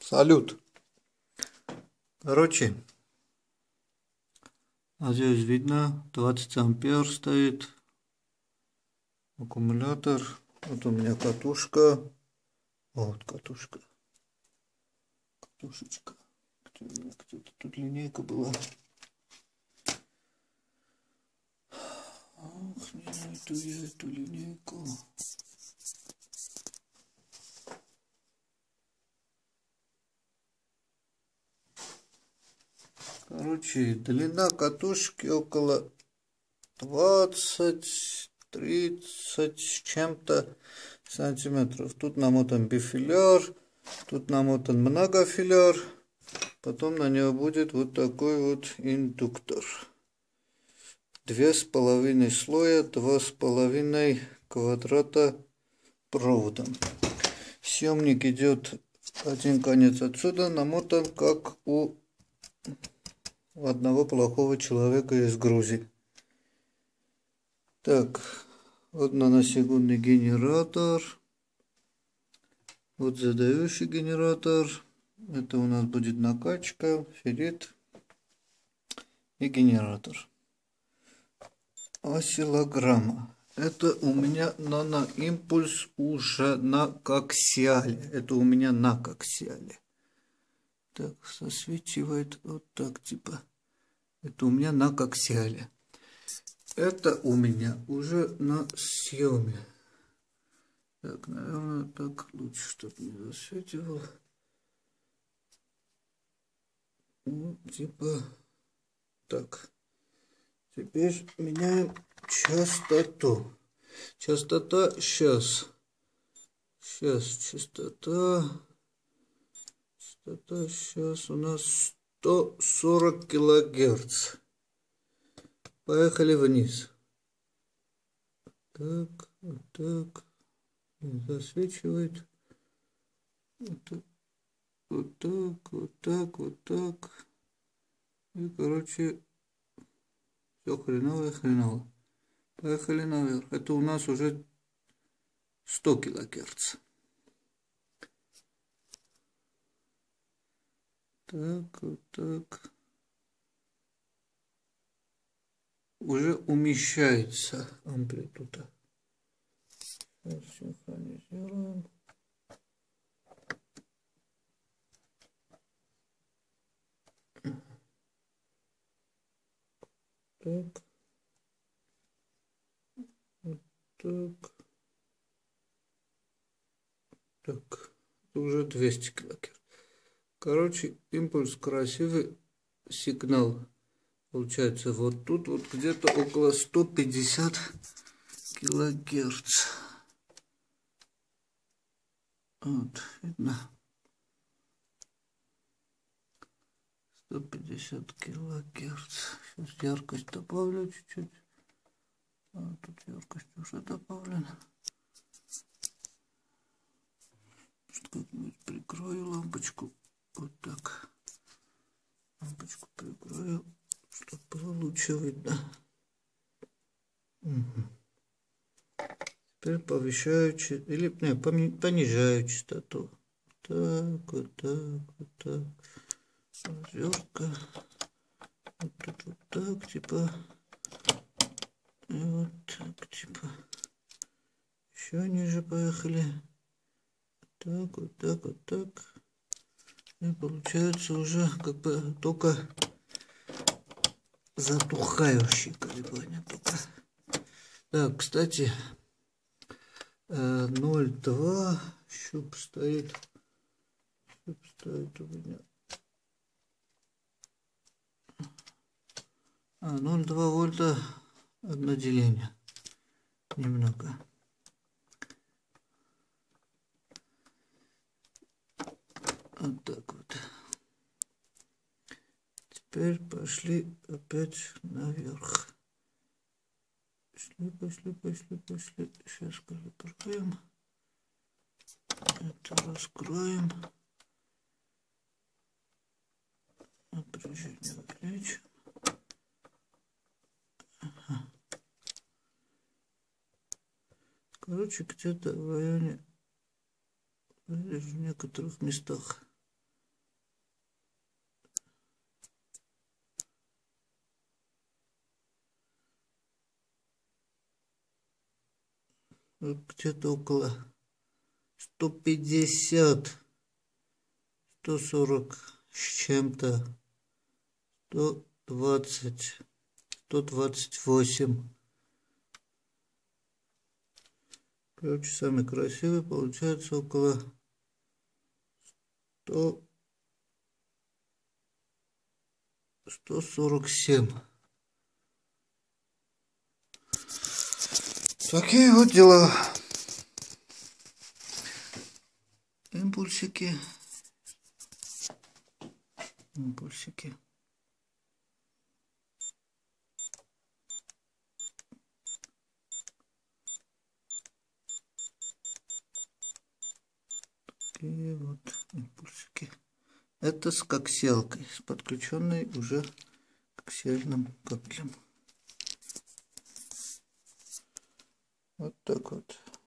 Салют. Короче, здесь видно 20 ампер стоит аккумулятор. Вот у меня катушка. Вот катушка. Катушечка. Где-то тут линейка была. Ох, не найду я эту линейку. Короче, длина катушки около 20-30 с чем-то сантиметров. Тут намотан бифилер, тут намотан многофилер. Потом на него будет вот такой вот индуктор. 2,5 слоя, 2,5 квадрата проводом. Съемник идет один конец отсюда, намотан как у одного плохого человека из Грузии. Так, вот наносекундный генератор. Вот задающий генератор. Это у нас будет накачка, феррит и генератор. Осциллограмма. Это у меня наноимпульс уже на коаксиале. Это у меня на коаксиале. Так, сосвечивает вот так типа. Это у меня на коаксиале. Это у меня уже на съеме. Так, наверное, так лучше, чтобы не засветивал. Ну, типа так. Теперь меняем частоту. Частота сейчас. Частота сейчас у нас 140 килогерц. Поехали вниз. Так, вот так. Засвечивает. Вот так, вот так, вот так, вот так. И, короче, все хреново. Поехали наверх. Это у нас уже 100 килогерц. Так, вот так. Уже умещается амплитуда. Сейчас синхронизируем. Так. Вот так. Так. Это уже 200 килогерц. Короче, импульс красивый. Сигнал получается вот тут, вот где-то около 150 килогерц. Вот, видно. 150 килогерц. Сейчас яркость добавлю чуть-чуть. Тут яркость уже добавлена. Как-нибудь прикрою лампочку. Вот так. Лампочку прикрою, чтобы было лучше видно. Угу. Теперь повышаю или понижаю частоту. Так, вот так, вот так. Развертка. Вот тут вот так, типа. И вот так, типа. Еще ниже поехали. Так, вот так, вот так. И получается уже как бы только затухающие колебания. Только. Так, кстати, 0,2 щуп стоит. Щуп стоит у меня. 0,2 вольта одно деление. Немного. Вот так вот. Теперь пошли опять наверх. Пошли. Сейчас закроем. Это раскроем. Напряжение увеличим. Ага. Короче, где-то в районе, в некоторых местах где-то около 150, 140 с чем-то, 120, 128. Короче, самый красивый получается около 147. Такие вот дела. Импульсики. Такие вот импульсики. Это с коксиалкой, с подключенной уже коксиальным кабелем. Вот так вот.